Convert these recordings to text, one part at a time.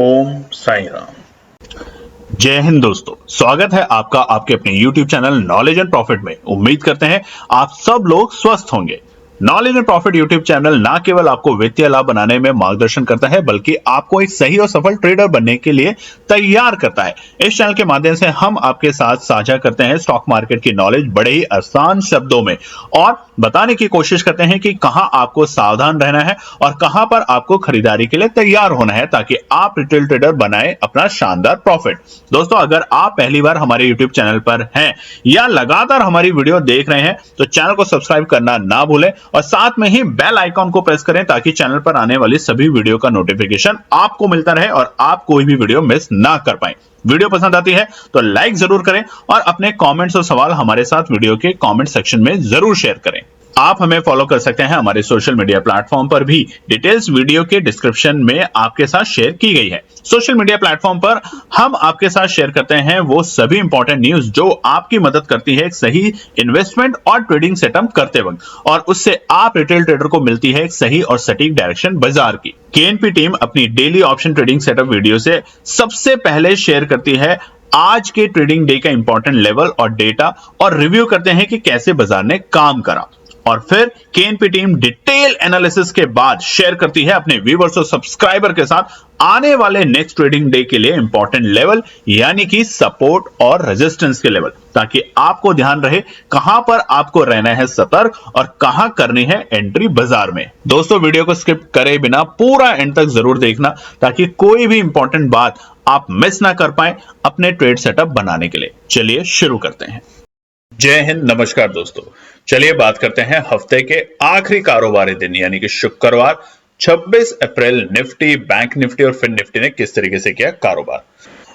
ओम साई राम। जय हिंद दोस्तों, स्वागत है आपका आपके अपने YouTube channel knowledge and profit में। उम्मीद करते हैं आप सब लोग स्वस्थ होंगे। Knowledge and profit YouTube channel ना केवल आपको वित्तीय लाभ बनाने में मार्गदर्शन करता है, बल्कि आपको एक सही और सफल ट्रेडर बनने के लिए तैयार करता है। इस चैनल के माध्यम से हम आपके साथ साझा करते हैं स्टॉक मार्केट की नॉलेज बड़े ही आसान शब्दों में, और बताने की कोशिश करते हैं कि कहां आपको सावधान रहना है और कहां पर आपको खरीदारी के लिए तैयार होना है, ताकि आप रिटेल ट्रेडर बनाए अपना शानदार प्रॉफिट। दोस्तों, अगर आप पहली बार हमारे YouTube चैनल पर हैं या लगातार हमारी वीडियो देख रहे हैं तो चैनल को सब्सक्राइब करना ना भूलें और साथ में ही बेल आइकॉन को प्रेस करें, ताकि चैनल पर आने वाली सभी वीडियो का नोटिफिकेशन आपको मिलता रहे और आप कोई भी वीडियो मिस ना कर पाए। वीडियो पसंद आती है तो लाइक जरूर करें और अपने कमेंट्स और सवाल हमारे साथ वीडियो के कमेंट सेक्शन में जरूर शेयर करें। आप हमें फॉलो कर सकते हैं हमारे सोशल मीडिया प्लेटफॉर्म पर भी, डिटेल्स वीडियो के डिस्क्रिप्शन में आपके साथ शेयर की गई है। सोशल मीडिया प्लेटफॉर्म पर हम आपके साथ शेयर करते हैं वो सभी इंपॉर्टेंट न्यूज जो आपकी मदद करती है एक सही इन्वेस्टमेंट और ट्रेडिंग सेटअप करते वक्त, और उससे आप रिटेल ट्रेडर को मिलती है एक सही और सटीक डायरेक्शन बाजार की। केएनपी टीम अपनी daily option trading setup video से सबसे पहले शेयर करती है आज के ट्रेडिंग डे का इंपॉर्टेंट लेवल और डेटा, और रिव्यू करते हैं कि कैसे बाजार ने काम करा, और फिर केएनपी टीम डिटेल एनालिसिस के बाद शेयर करती है अपने व्यूअर्स और सब्सक्राइबर के साथ आने वाले नेक्स्ट ट्रेडिंग डे के लिए इंपॉर्टेंट लेवल, यानी कि सपोर्ट और रेजिस्टेंस के लेवल, ताकि आपको ध्यान रहे कहां पर आपको रहना है सतर्क और कहां करनी है एंट्री बाजार में। दोस्तों, वीडियो को स्किप करे बिना पूरा एंड तक जरूर देखना, ताकि कोई भी इंपॉर्टेंट बात आप मिस ना कर पाए अपने ट्रेड सेटअप बनाने के लिए। चलिए शुरू करते हैं। जय हिंद, नमस्कार दोस्तों। चलिए बात करते हैं हफ्ते के आखिरी कारोबारी दिन यानी कि शुक्रवार 26 अप्रैल। निफ्टी, बैंक निफ्टी और फिन निफ्टी ने किस तरीके से किया कारोबार,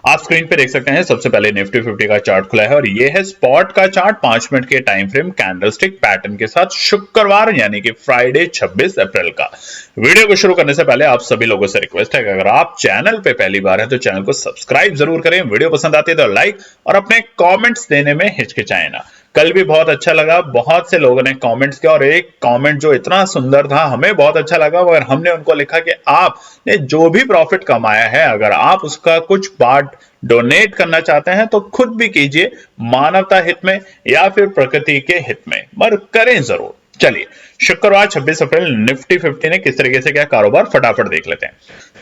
आप स्क्रीन पे देख सकते हैं। सबसे पहले निफ्टी 50 का चार्ट खुला है और ये है स्पॉट का चार्ट 5 मिनट के टाइम फ्रेम कैंडलस्टिक पैटर्न के साथ, शुक्रवार यानी कि फ्राइडे 26 अप्रैल का। वीडियो को शुरू करने से पहले आप सभी लोगों से रिक्वेस्ट है कि अगर आप चैनल पे पहली बार है तो चैनल को सब्सक्राइब जरूर करें, वीडियो पसंद आती है तो लाइक, और अपने कॉमेंट्स देने में हिचकिचाएं ना। कल भी बहुत अच्छा लगा, बहुत से लोगों ने कमेंट्स किया, और एक कमेंट जो इतना सुंदर था हमें बहुत अच्छा लगा, और हमने उनको लिखा कि आपने जो भी प्रॉफिट कमाया है अगर आप उसका कुछ पार्ट डोनेट करना चाहते हैं तो खुद भी कीजिए, मानवता हित में या फिर प्रकृति के हित में, मगर करें जरूर। चलिए, शुक्रवार 26 अप्रैल निफ्टी 50 ने किस तरीके से किया कारोबार, फटाफट देख लेते हैं।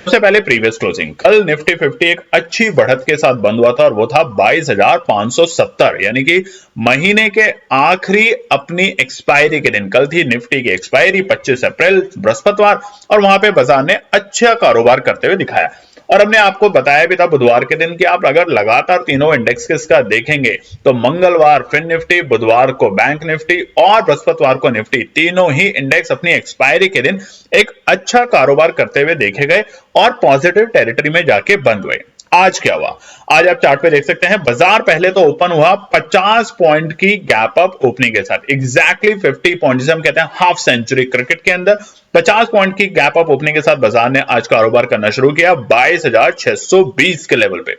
सबसे पहले प्रीवियस क्लोजिंग। कल निफ्टी 50 एक अच्छी बढ़त के साथ बंद हुआ था और वो था 22,570, यानी कि महीने के आखिरी अपनी एक्सपायरी के दिन। कल थी निफ्टी की एक्सपायरी 25 अप्रैल बृहस्पतिवार, और वहां पे बाजार ने अच्छा कारोबार करते हुए दिखाया। और हमने आपको बताया भी था बुधवार के दिन कि आप अगर लगातार तीनों इंडेक्स का देखेंगे तो मंगलवार फिन निफ्टी, बुधवार को बैंक निफ्टी और बृहस्पतिवार को निफ्टी, तीनों ही इंडेक्स अपनी एक्सपायरी के दिन एक अच्छा कारोबार करते हुए देखे गए और पॉजिटिव टेरिटरी में जाके बंद हुए। आज क्या हुआ, आज आप चार्ट पे देख सकते हैं। बाजार पहले तो ओपन हुआ 50 पॉइंट की गैप अप ओपनिंग के साथ, एग्जैक्टली 50 पॉइंट, जिसे हम कहते हैं हाफ सेंचुरी क्रिकेट के अंदर। 50 पॉइंट की गैप अप ओपनिंग के साथ बाजार ने आज कारोबार करना शुरू किया 22,620 के लेवल पे।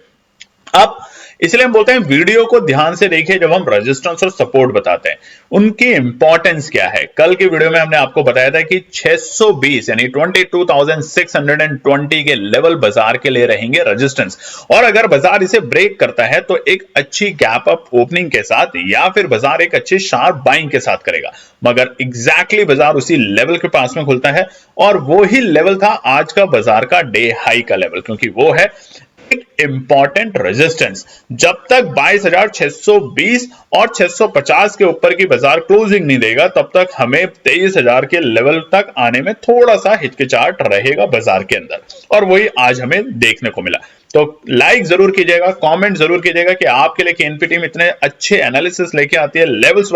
अब इसलिए हम बोलते हैं वीडियो को ध्यान से देखिए जब हम रेजिस्टेंस और सपोर्ट बताते हैं, उनकी इंपॉर्टेंस क्या है। कल की वीडियो में हमने आपको बताया था कि 620 यानी 22,620 के लेवल बाजार के लिए रहेंगे रेजिस्टेंस, और अगर बाजार इसे ब्रेक करता है तो एक अच्छी गैप अप ओपनिंग के साथ या फिर बाजार एक अच्छी शार्प बाइंग के साथ करेगा, मगर एग्जैक्टली बाजार उसी लेवल के पास में खुलता है, और वो ही लेवल था आज का बाजार का डे हाई का लेवल, क्योंकि वो है इंपॉर्टेंट रेजिस्टेंस। जब तक 22,620 और 650 के ऊपर की बाजार क्लोजिंग नहीं देगा तब तक हमें 23,000 के लेवल तक आने में थोड़ा सा हिचकिचाहट रहेगा बाजार के अंदर, और वही आज हमें देखने को मिला। तो लाइक जरूर कीजिएगा, कमेंट जरूर कीजिएगा कि आपके लिए केएनपी टीम इतने अच्छे एनालिसिस लेके आती है, लेवल्स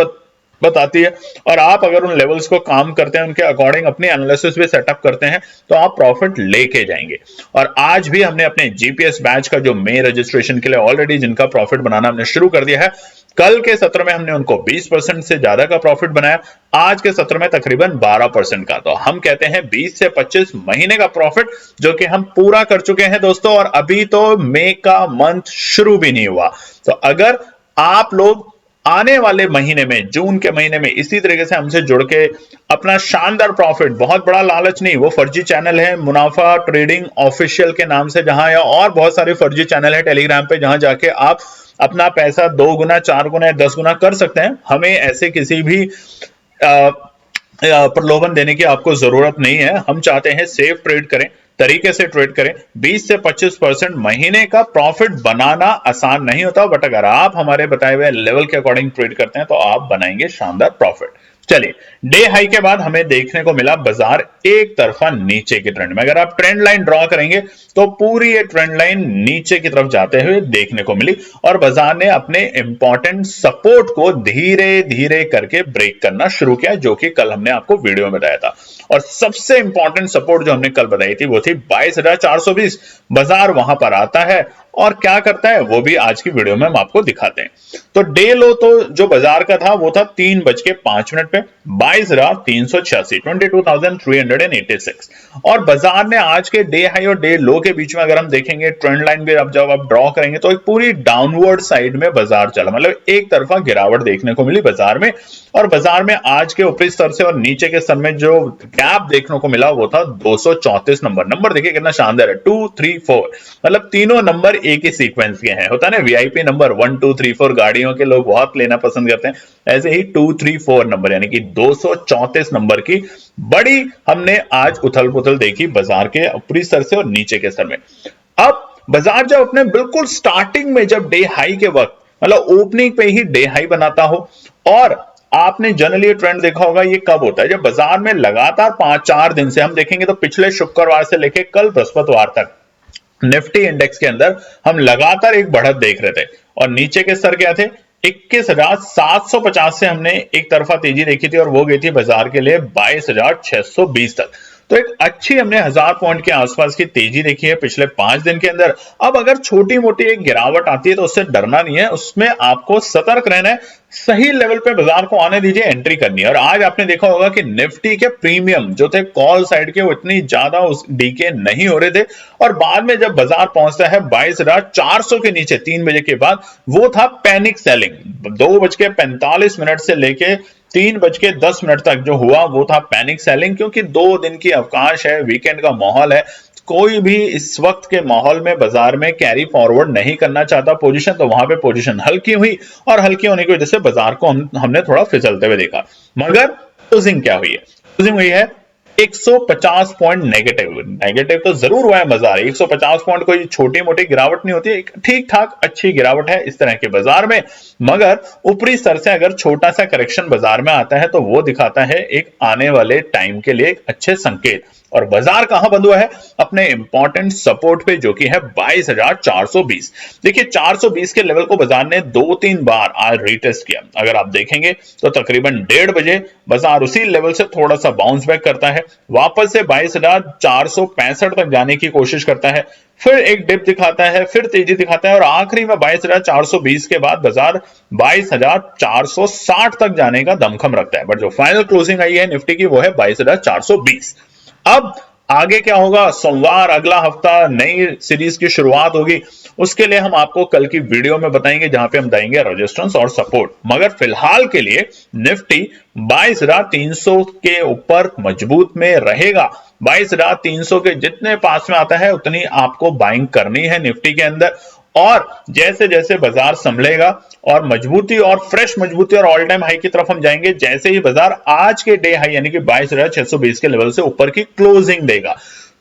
बताती है, और आप अगर उन लेवल्स को काम करते हैं, उनके अकॉर्डिंग अपनी एनालिसिस भी सेटअप करते हैं तो आप प्रॉफिट लेके जाएंगे। और आज भी हमने अपने जीपीएस बैच का जो मई रजिस्ट्रेशन के लिए ऑलरेडी जिनका प्रॉफिट बनाना हमने शुरू कर दिया है, कल के सत्र में हमने उनको 20% से ज्यादा का प्रॉफिट बनाया, आज के सत्र में तकरीबन 12% का। तो हम कहते हैं 20 से 25 महीने का प्रॉफिट जो कि हम पूरा कर चुके हैं दोस्तों, और अभी तो मई का मंथ शुरू भी नहीं हुआ। तो अगर आप लोग आने वाले महीने में, जून के महीने में इसी तरीके से हमसे जुड़ के अपना शानदार प्रॉफिट, बहुत बड़ा लालच नहीं, वो फर्जी चैनल है मुनाफा ट्रेडिंग ऑफिशियल के नाम से, जहां या और बहुत सारे फर्जी चैनल है टेलीग्राम पे, जहां जाके आप अपना पैसा 2 गुना 4 गुना 10 गुना कर सकते हैं। हमें ऐसे किसी भी प्रलोभन देने की आपको जरूरत नहीं है। हम चाहते हैं सेफ ट्रेड करें, तरीके से ट्रेड करें। 20 से 25% महीने का प्रॉफिट बनाना आसान नहीं होता, बट अगर आप हमारे बताए हुए लेवल के अकॉर्डिंग ट्रेड करते हैं तो आप बनाएंगे शानदार प्रॉफिट। चलिए, डे हाई के बाद हमें देखने को मिला बाजार एक तरफा नीचे की ट्रेंड में। अगर आप ट्रेंड लाइन ड्रॉ करेंगे तो पूरी ये ट्रेंड लाइन नीचे की तरफ जाते हुए देखने को मिली और बाजार ने अपने इंपॉर्टेंट सपोर्ट को धीरे धीरे करके ब्रेक करना शुरू किया, जो कि कल हमने आपको वीडियो में बताया था। और सबसे इंपॉर्टेंट सपोर्ट जो हमने कल बताई थी वो थी 22,420। बाजार वहां पर आता है और क्या करता है वो भी आज की वीडियो में हम आपको दिखाते हैं। तो डे लो तो जो बाजार का था वो था 3:05 पे 22,386, 22,386। और बाजार ने आज के डे हाई और डे लो के बीच में अगर हम देखेंगे ट्रेंड लाइन भी अब जब आप ड्रॉ करेंगे तो एक पूरी डाउनवर्ड साइड में बाजार चला, मतलब एक तरफा गिरावट देखने को मिली बाजार में। और बाजार में आज के ऊपरी स्तर से और नीचे के स्तर में जो गैप देखने को मिला वो था 234 नंबर देखिए कितना शानदार है, 2 3 4, मतलब तीनों नंबर एक ही सीक्वेंस के हैं। होता है ना वीआईपी नंबर 1 2 3 4, गाड़ियों के लोग बहुत लेना पसंद करते हैं, ऐसे ही 2 3 4 नंबर यानी कि 234 नंबर की बड़ी हमने आज उथल पुथल देखी बाजार के ऊपरी स्तर से और नीचे के स्तर में। अब बाजार जब अपने बिल्कुल स्टार्टिंग में जब डे हाई के वक्त, मतलब ओपनिंग पे ही डे हाई बनाता हो, और आपने जनरली ट्रेंड देखा होगा ये कब होता है, जब बाजार में लगातार 5-4 दिन से हम देखेंगे तो पिछले शुक्रवार से लेके कल बृहस्पतिवार तक निफ्टी इंडेक्स के अंदर हम लगातार एक बढ़त देख रहे थे और नीचे के स्तर क्या थे 21,750 से हमने एक तरफा तेजी देखी थी और वो गई थी बाजार के लिए 22,620 तक। तो एक अच्छी हमने 1000 पॉइंट के आसपास की तेजी देखी है पिछले 5 दिन के अंदर। अब अगर छोटी मोटी एक गिरावट आती है तो उससे डरना नहीं है, उसमें आपको सतर्क रहना है, सही लेवल पे बाजार को आने दीजिए, एंट्री करनी है। और आज आपने देखा होगा कि निफ्टी के प्रीमियम जो थे कॉल साइड के वो इतनी ज्यादा उस डीके नहीं हो रहे थे और बाद में जब बाजार पहुंचता है 22,400 के नीचे 3 बजे के बाद, वो था पैनिक सेलिंग। 2:45 से लेके 3:10 तक जो हुआ वो था पैनिक सेलिंग, क्योंकि 2 दिन की अवकाश है, वीकेंड का माहौल है, कोई भी इस वक्त के माहौल में बाजार में कैरी फॉरवर्ड नहीं करना चाहता पोजीशन, तो वहां पे पोजीशन हल्की हुई और हल्की होने की वजह से बाजार को हमने थोड़ा फिसलते हुए देखा। मगर क्लोजिंग क्या हुई है? क्लोजिंग हुई है 150 पॉइंट नेगेटिव तो जरूर हुआ है बाजार। 150 पॉइंट कोई छोटी मोटी गिरावट नहीं होती, ठीक ठाक अच्छी गिरावट है इस तरह के बाजार में। मगर ऊपरी स्तर से अगर छोटा सा करेक्शन बाजार में आता है तो वो दिखाता है एक आने वाले टाइम के लिए एक अच्छे संकेत। और बाजार कहां बंद हुआ है? अपने इंपॉर्टेंट सपोर्ट पे, जो कि है 22,420। देखिए 420 के लेवल को बाजार ने 2-3 बार आज रीटेस्ट किया। अगर आप देखेंगे तो तकरीबन 1:30 बजे बाजार उसी लेवल से थोड़ा सा बाउंस बैक करता है, वापस से 22,465 तक जाने की कोशिश करता है, फिर एक डिप दिखाता है, फिर तेजी दिखाता है और आखिरी में 22,420 के बाद बाजार 22,460 तक जाने का दमखम रखता है। बट जो फाइनल क्लोजिंग आई है निफ्टी की वो है 22,420। अब आगे क्या होगा? सोमवार अगला हफ्ता नई सीरीज की शुरुआत होगी, उसके लिए हम आपको कल की वीडियो में बताएंगे, जहां पे हम देंगे रेजिस्टेंस और सपोर्ट। मगर फिलहाल के लिए निफ्टी 22,300 के ऊपर मजबूत में रहेगा। 22,300 के जितने पास में आता है उतनी आपको बाइंग करनी है निफ्टी के अंदर। और जैसे जैसे बाजार संभलेगा और मजबूती और फ्रेश मजबूती और ऑल टाइम हाई की तरफ हम जाएंगे, जैसे ही बाजार आज के डे हाई यानी कि 22,620 के लेवल से ऊपर की क्लोजिंग देगा,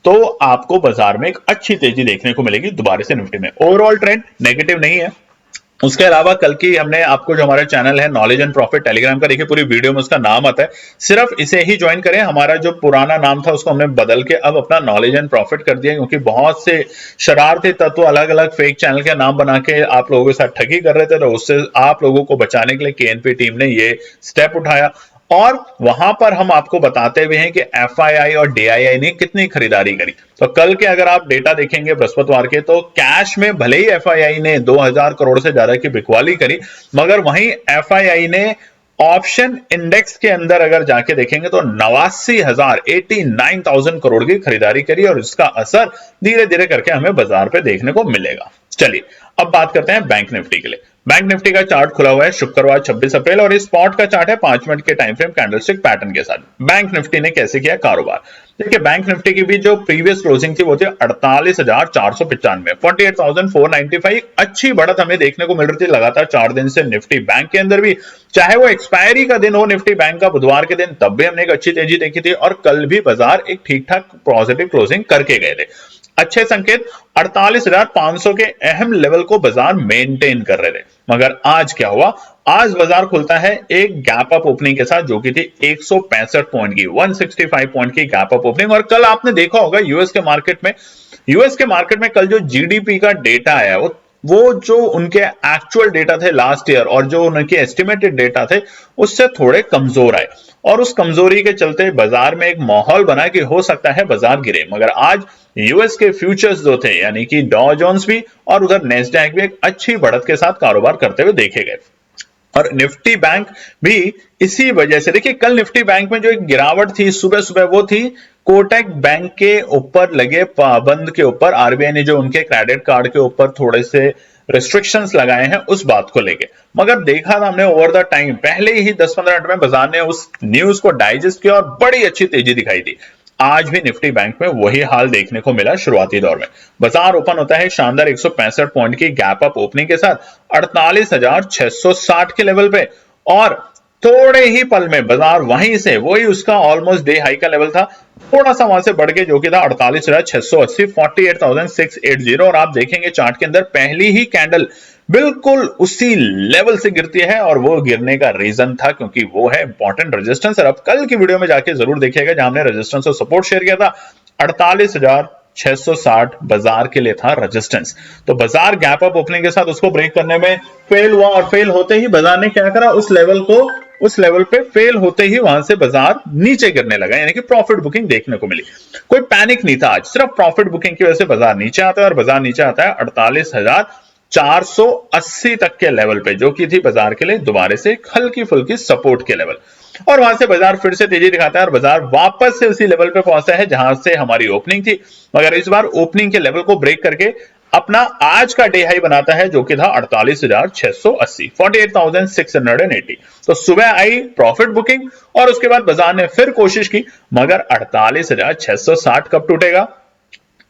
तो आपको बाजार में एक अच्छी तेजी देखने को मिलेगी दोबारा से निफ्टी में। ओवरऑल ट्रेंड नेगेटिव नहीं है। उसके अलावा कल की हमने आपको जो हमारा चैनल है नॉलेज एंड प्रॉफिट टेलीग्राम का, देखिए पूरी वीडियो में उसका नाम आता है, सिर्फ इसे ही ज्वाइन करें। हमारा जो पुराना नाम था उसको हमने बदल के अब अपना नॉलेज एंड प्रॉफिट कर दिया, क्योंकि बहुत से शरारती तत्व अलग अलग फेक चैनल के नाम बना के आप लोगों के साथ ठगी कर रहे थे, तो उससे आप लोगों को बचाने के लिए केएनपी टीम ने ये स्टेप उठाया। और वहां पर हम आपको बताते हुए हैं कि एफआईआई और डीआईआई ने कितनी खरीदारी करी। तो कल के अगर आप डेटा देखेंगे बृहस्पतिवार के, तो कैश में भले ही एफआईआई ने 2000 करोड़ से ज्यादा की बिकवाली करी, मगर वहीं एफआईआई ने ऑप्शन इंडेक्स के अंदर अगर जाके देखेंगे तो 89,000 करोड़ की खरीदारी करी और इसका असर धीरे धीरे करके हमें बाजार पे देखने को मिलेगा। चलिए अब बात करते हैं बैंक निफ्टी के लिए। बैंक निफ्टी का चार्ट खुला हुआ है शुक्रवार 26 अप्रैल और इस स्पॉट का चार्ट है 5 मिनट के टाइम फ्रेम कैंडलस्टिक पैटर्न के साथ। बैंक निफ्टी ने कैसे किया कारोबार, देखिए बैंक निफ्टी की भी जो प्रीवियस क्लोजिंग थी वो थी 48,495, 48,495। अच्छी बढ़त हमें देखने को मिल रही थी लगातार 4 दिन से निफ्टी बैंक के अंदर भी, चाहे वो एक्सपायरी का दिन हो निफ्टी बैंक का बुधवार के दिन, तब भी हमने एक अच्छी तेजी देखी थी और कल भी बाजार एक ठीक ठाक पॉजिटिव क्लोजिंग करके गए थे। अच्छे संकेत 48,500 के अहम लेवल को बाजार मेंटेन कर रहे थे। मगर आज क्या हुआ, आज बाजार खुलता है एक गैप अप ओपनिंग के साथ जो कि थी 165 पॉइंट की, 165 पॉइंट की गैप अप ओपनिंग। और कल आपने देखा होगा यूएस के मार्केट में कल जो जीडीपी का डेटा आया वो जो उनके एक्चुअल डेटा थे लास्ट ईयर और जो उनके एस्टिमेटेड डेटा थे उससे थोड़े कमजोर आए और उस कमजोरी के चलते बाजार में एक माहौल बना कि हो सकता है बाजार गिरे। मगर आज यूएस के फ्यूचर्स जो थे यानी कि डॉ जोन्स भी और उधर नेस्डैक भी एक अच्छी बढ़त के साथ कारोबार करते हुए देखे गए और निफ्टी बैंक भी इसी वजह से, देखिए कल निफ्टी बैंक में जो एक गिरावट थी सुबह सुबह वो थी कोटक बैंक के ऊपर लगे पाबंद के ऊपर, आरबीआई ने जो उनके क्रेडिट कार्ड के ऊपर थोड़े से रिस्ट्रिक्शंस लगाए हैं उस बात को लेके। मगर देखा था हमने ओवर द टाइम, पहले ही 10-15 मिनट में बाजार ने उस न्यूज को डाइजेस्ट किया और बड़ी अच्छी तेजी दिखाई दी। आज भी निफ्टी बैंक में वही हाल देखने को मिला। शुरुआती दौर में बाजार ओपन होता है शानदार 165 पॉइंट की गैप अप ओपनिंग के साथ 48,660 के लेवल पे और थोड़े ही पल में बाजार वहीं से वही उसका ऑलमोस्ट डे हाई का लेवल था, थोड़ा सा वहां से बढ़ के जो कि था 48,680, 48,680। और आप देखेंगे चार्ट के अंदर पहली ही कैंडल बिल्कुल उसी लेवल से गिरती है और वो गिरने का रीजन था क्योंकि वो है इंपॉर्टेंट रेजिस्टेंस। और अब कल की वीडियो में जाके जरूर देखिएगा जहां हमने रेजिस्टेंस और सपोर्ट शेयर किया था, 48,660 बाजार के लिए था रेजिस्टेंस। तो बाजार गैप अप ओपनिंग के साथ उसको ब्रेक करने में फेल हुआ और फेल होते ही बाजार ने क्या करा, उस लेवल पे फेल होते ही वहां से बाजार नीचे गिरने लगा, यानी कि प्रॉफिट बुकिंग देखने को मिली। कोई पैनिक नहीं था आज, सिर्फ प्रॉफिट बुकिंग की वजह से बाजार नीचे आता है और बाजार नीचे आता है 48,480 तक के लेवल पे जो कि थी बाजार के लिए दोबारा से हल्की फुल्की सपोर्ट के लेवल। और वहां से बाजार फिर से तेजी दिखाता है और बाजार वापस से उसी लेवल पे पहुंचता है जहां से हमारी ओपनिंग थी। मगर इस बार ओपनिंग के लेवल को ब्रेक करके अपना आज का डे हाई बनाता है जो कि था 48,680, 48,680। तो सुबह आई प्रॉफिट बुकिंग और उसके बाद बाजार ने फिर कोशिश की, मगर 48,660 कब टूटेगा,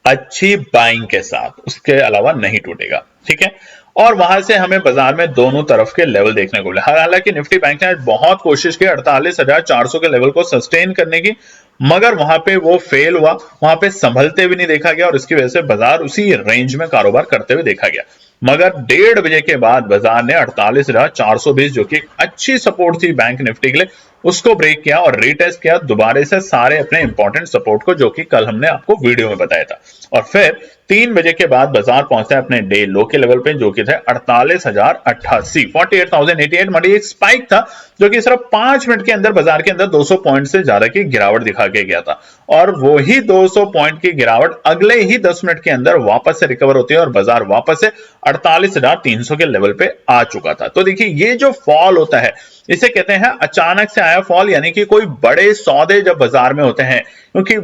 अच्छी बाइंग के साथ, उसके अलावा नहीं टूटेगा। ठीक है, और वहां से हमें बाजार में दोनों तरफ के लेवल देखने को मिले। हालांकि निफ्टी बैंक ने बहुत कोशिश की 48,400 के लेवल को सस्टेन करने की, मगर वहां पे वो फेल हुआ, वहां पे संभलते भी नहीं देखा गया और इसकी वजह से बाजार उसी रेंज में कारोबार करते हुए देखा गया। मगर 1:30 बजे के बाद बाजार ने 48,420 जो कि अच्छी सपोर्ट थी बैंक निफ्टी के लिए उसको ब्रेक किया और रीटेस्ट किया दोबारा से सारे अपने इंपॉर्टेंट सपोर्ट को, जो कि कल हमने आपको वीडियो में बताया था। और फिर 3 बजे के बाद बाजार पहुंचता है अपने डे लो के लेवल पे जो कि थे 48,088, 48,088। मतलब एक स्पाइक था जो कि सिर्फ 5 मिनट के अंदर बाजार के अंदर 200 पॉइंट से ज्यादा की गिरावट दिखा के गया था और वो ही 200 पॉइंट की गिरावट अगले ही 10 मिनट के अंदर वापस से रिकवर होती है और बाजार वापस से 48,300 के लेवल पे आ चुका था। तो देखिए ये जो फॉल होता है इसे कहते हैं अचानक से आया फॉल, यानी कि कोई बड़े सौदे जब बाजार में होते हैं, क्योंकि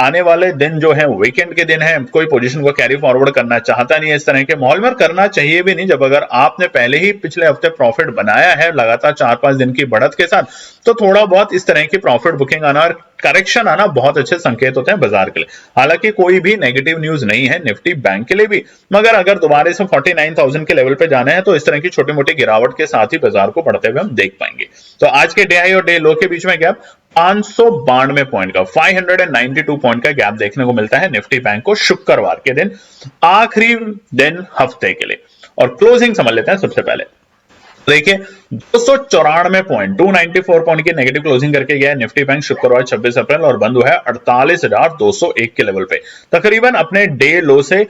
आने वाले दिन जो है वीकेंड के दिन है, कोई पोजीशन को कैरी फॉरवर्ड करना चाहता नहीं है इस तरह के माहौल में, करना चाहिए भी नहीं। जब अगर आपने पहले ही पिछले हफ्ते प्रॉफिट बनाया है लगातार 4-5 दिन की बढ़त के साथ, तो थोड़ा बहुत इस तरह की प्रॉफिट बुकिंग आना और करेक्शन आना बहुत अच्छे संकेत होते हैं बाजार के लिए। हालांकि कोई भी नेगेटिव न्यूज नहीं है निफ्टी बैंक के लिए भी, मगर अगर दोबारा से 49,000 के लेवल पे जाना है तो इस तरह की छोटी मोटी गिरावट के साथ ही बाजार को बढ़ते हुए हम देख पाएंगे। तो आज के डे हाई और डे लो के बीच में गैप 592 पॉइंट का, 592 पॉइंट का गैप देखने को मिलता है निफ्टी बैंक को शुक्रवार के दिन, आखिरी दिन हफ्ते के लिए। और क्लोजिंग समझ लेते हैं सबसे पहले। देखिए 294 पॉइंट, 294 पॉइंट की नेगेटिव क्लोजिंग करके गया निफ्टी बैंक शुक्रवार 26 अप्रैल और बंद हुआ है 48,201 के लेवल पे, तकरीबन अपने डे लो से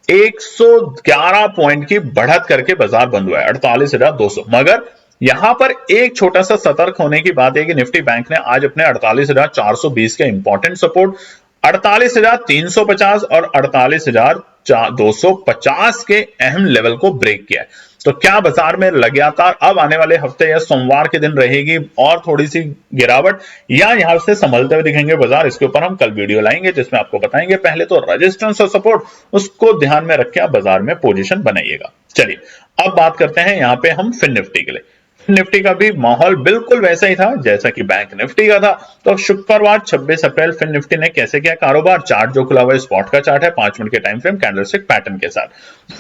111 पॉइंट की बढ़त करके बाजार बंद हुआ है 48,200। मगर यहां पर एक छोटा सा सतर्क होने की बात है कि निफ्टी बैंक ने आज अपने 48,420 के इंपॉर्टेंट सपोर्ट 48,350 और 48,250 के अहम लेवल को ब्रेक किया है। तो क्या बाजार में लगातार अब आने वाले हफ्ते या सोमवार के दिन रहेगी और थोड़ी सी गिरावट, या यहां से संभलते हुए दिखेंगे बाजार, इसके ऊपर हम कल वीडियो लाएंगे जिसमें आपको बताएंगे। पहले तो रेजिस्टेंस और सपोर्ट उसको ध्यान में रख के आप बाजार में पोजीशन बनाइएगा। चलिए अब बात करते हैं यहाँ पे हम फिन निफ्टी के लिए। निफ्टी का भी माहौल बिल्कुल वैसा ही था जैसा कि बैंक निफ्टी का था। तो शुक्रवार 26 अप्रैल फिन निफ्टी ने कैसे किया कारोबार, चार्ट जो खुला हुआ है स्पॉट का चार्ट है, 5 मिनट के टाइम फ्रेम कैंडलस्टिक पैटर्न के साथ।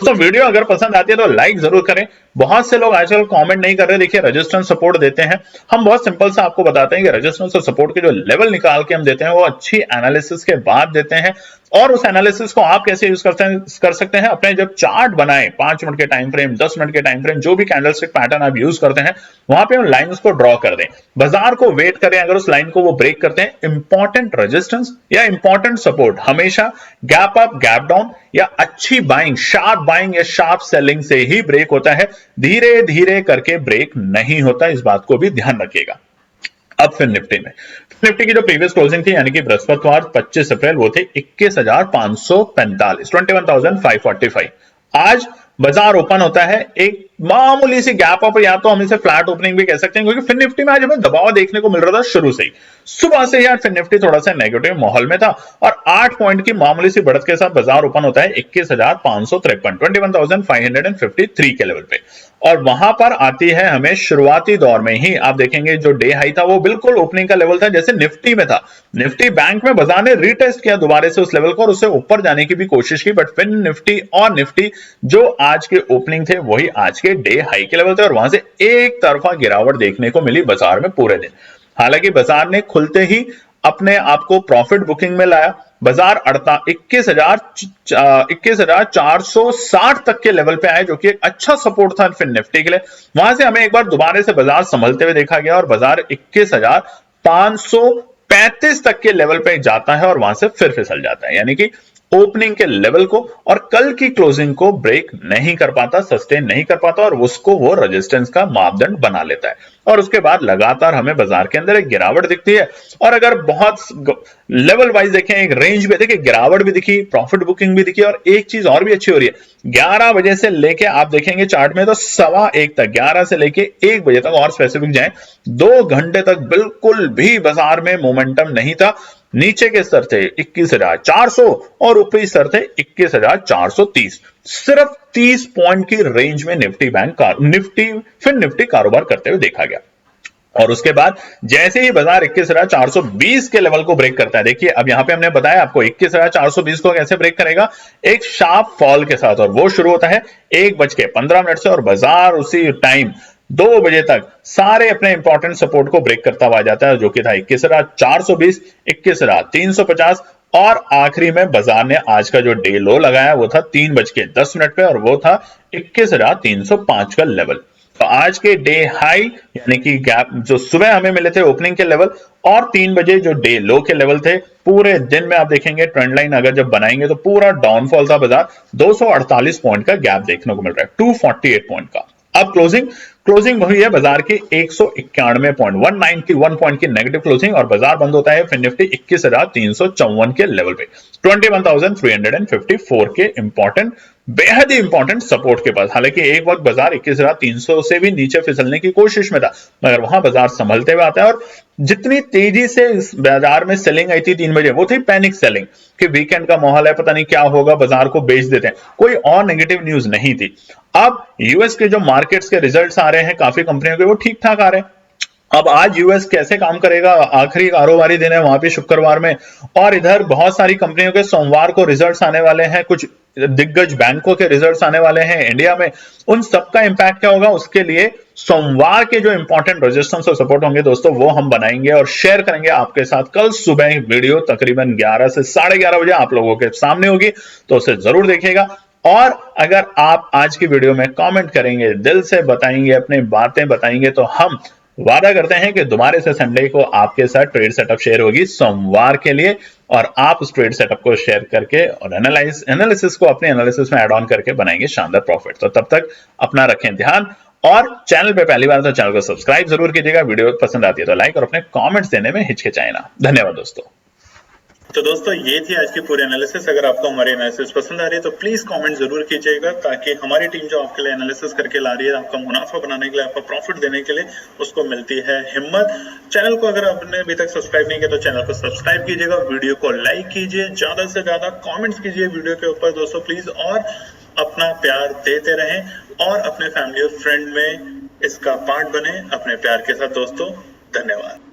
तो वीडियो अगर पसंद आती है तो लाइक जरूर करें। बहुत से लोग आजकल कमेंट नहीं कर रहे, देखिए रेजिस्टेंस सपोर्ट देते हैं, हम बहुत सिंपल सा आपको बताते हैं कि रेजिस्टेंस और सपोर्ट के जो लेवल निकाल के हम देते हैं वो अच्छी एनालिसिस के बाद देते हैं। और उस एनालिसिस को आप कैसे यूज कर सकते हैं, अपने जब चार्ट बनाए 5 मिनट के टाइम फ्रेम, 10 मिनट के टाइम फ्रेम, जो भी कैंडलस्टिक पैटर्न आप यूज करते हैं वहां पे उन लाइंस को ड्रॉ कर दें, बाजार को वेट करें, अगर उस लाइन को वो ब्रेक करते हैं, इंपॉर्टेंट रेजिस्टेंस या इंपॉर्टेंट सपोर्ट हमेशा गैप अप, गैप डाउन या अच्छी बाइंग या शार्प सेलिंग से ही ब्रेक होता है, धीरे धीरे करके ब्रेक नहीं होता, इस बात को भी ध्यान रखिएगा। अब फिर निफ्टी की जो प्रीवियस क्लोजिंग थी यानी कि बृहस्पतिवार 25 अप्रैल वो थे 21,545 21,545। आज बाजार ओपन होता है एक मामूली सी गैप अप, या तो हम इसे फ्लैट ओपनिंग भी कह सकते हैं, क्योंकि फिर निफ्टी में आज हमें दबाव देखने को मिल रहा था शुरू से ही, सुबह से ही आज फिर निफ्टी थोड़ा सा नेगेटिव माहौल में था और 8 पॉइंट की मामूली सी बढ़त के साथ बाजार ओपन होता है 21,553 21,553 के लेवल पे। और वहां पर आती है हमें शुरुआती दौर में ही आप देखेंगे जो डे हाई था वो बिल्कुल ओपनिंग का लेवल था जैसे निफ्टी में था। निफ्टी बैंक में बाजार ने रीटेस्ट किया दोबारा से उस लेवल को और उससे ऊपर जाने की भी कोशिश की, बट फिर निफ्टी और निफ्टी जो आज के ओपनिंग थे वही आज के डे हाई के लेवल थे और वहां से एक तरफा गिरावट देखने को मिली बाजार में पूरे दिन। हालांकि बाजार ने खुलते ही अपने आप को प्रॉफिट बुकिंग में लाया, बाजार 21,460 तक के लेवल पे आए जो कि एक अच्छा सपोर्ट था फिर निफ्टी के लिए। वहां से हमें एक बार दोबारा से बाजार संभलते हुए देखा गया और बाजार 21,535 तक के लेवल पे जाता है और वहां से फिर फिसल जाता है, यानी कि ओपनिंग के लेवल को और कल की क्लोजिंग को ब्रेक नहीं कर पाता, सस्टेन नहीं कर पाता और उसको वो रेजिस्टेंस का मापदंड बना लेता है और उसके बाद लगातार हमें बाजार के अंदर एक गिरावट दिखती है। और अगर बहुत लेवल वाइज देखें, एक रेंज में देखिए गिरावट भी दिखी, प्रॉफिट बुकिंग भी दिखी और एक चीज और भी अच्छी हो रही है, 11 बजे से लेके आप देखेंगे चार्ट में तो 1:15 तक, 11 से लेके 1 बजे तक और स्पेसिफिक जाए 2 घंटे तक बिल्कुल भी बाजार में मोमेंटम नहीं था। नीचे के स्तर थे 21,400 और ऊपरी स्तर थे 21,430, सिर्फ 30 पॉइंट की रेंज में फिर निफ्टी कारोबार करते हुए देखा गया। और उसके बाद जैसे ही बाजार 21,420 के लेवल को ब्रेक करता है, देखिए अब यहां पे हमने बताया आपको 21,420 को कैसे ब्रेक करेगा, एक शार्प फॉल के साथ, और वो शुरू होता है 1:15 से और बाजार उसी टाइम 2 बजे तक सारे अपने इंपॉर्टेंट सपोर्ट को ब्रेक करता हुआ जाता है जो कि था 21,420, 21,350 और आखिरी में बाजार ने आज का जो डे लो लगाया वो था 3:10 पे और वो था 21,305 का लेवल। तो आज के डे हाई यानी कि गैप जो सुबह हमें मिले थे ओपनिंग के लेवल और 3 बजे जो डे लो के लेवल थे, पूरे दिन में आप देखेंगे ट्रेंड लाइन अगर जब बनाएंगे तो पूरा डाउनफॉल था, बाजार 248 पॉइंट का गैप देखने को मिल रहा है, 248 पॉइंट का। अब क्लोजिंग हुई है बाजार की 191 पॉइंट, 191 पॉइंट की नेगेटिव क्लोजिंग और बाजार बंद होता है फिर निफ्टी 21,354 के लेवल पे, 21,354 के इंपॉर्टेंट, बेहद ही इंपॉर्टेंट सपोर्ट के पास। हालांकि एक वक्त बाजार 21,300 से भी नीचे फिसलने की कोशिश में था, मगर वहां बाजार संभलते हुए आता है और जितनी तेजी से बाजार में सेलिंग आई थी 3 बजे वो थी पैनिक सेलिंग कि वीकेंड का माहौल है, पता नहीं क्या होगा, बाजार को बेच देते हैं, कोई और नेगेटिव न्यूज नहीं थी। अब यूएस के जो मार्केट्स के रिजल्ट्स आ रहे हैं काफी कंपनियों के, वो ठीक ठाक आ रहे हैं। अब आज यूएस कैसे काम करेगा, आखिरी कारोबारी दिन है वहां पे शुक्रवार में, और इधर बहुत सारी कंपनियों के सोमवार को रिजल्ट्स आने वाले हैं, कुछ दिग्गज बैंकों के रिजल्ट्स आने वाले हैं इंडिया में, उन सबका इंपैक्ट क्या होगा उसके लिए सोमवार के जो इंपॉर्टेंट रेजिस्टेंस और सपोर्ट होंगे दोस्तों वो हम बनाएंगे और शेयर करेंगे आपके साथ। कल सुबह वीडियो तकरीबन 11 से 11:30 बजे आप लोगों के सामने होगी, तो उसे जरूर देखिएगा। और अगर आप आज की वीडियो में कमेंट करेंगे, दिल से बताएंगे, अपनी बातें बताएंगे, तो हम वादा करते हैं कि दोबारा से संडे को आपके साथ ट्रेड सेटअप शेयर होगी सोमवार के लिए, और आप उस ट्रेड सेटअप को शेयर करके और एनालिसिस को अपने एनालिसिस में ऐड ऑन करके बनाएंगे शानदार प्रॉफिट। तो तब तक अपना रखें ध्यान और चैनल पे पहली बार तो चैनल को सब्सक्राइब जरूर कीजिएगा, वीडियो पसंद आती है तो लाइक और अपने कमेंट्स देने में हिचकिचाएं ना। धन्यवाद दोस्तों। तो दोस्तों ये थी आज की पूरी एनालिसिस। अगर आपको हमारी एनालिसिस पसंद आ रही है तो प्लीज कमेंट जरूर कीजिएगा, ताकि हमारी टीम जो आपके लिए एनालिसिस करके ला रही है, आपका मुनाफा बनाने के लिए, आपका प्रॉफिट देने के लिए, उसको मिलती है हिम्मत। चैनल को अगर आपने अभी तक सब्सक्राइब नहीं किया तो चैनल को सब्सक्राइब कीजिएगा, वीडियो को लाइक कीजिए, ज्यादा से ज्यादा कॉमेंट्स कीजिए वीडियो के ऊपर दोस्तों प्लीज, और अपना प्यार देते रहें और अपने फैमिली और फ्रेंड में इसका पार्ट बने अपने प्यार के साथ दोस्तों। धन्यवाद।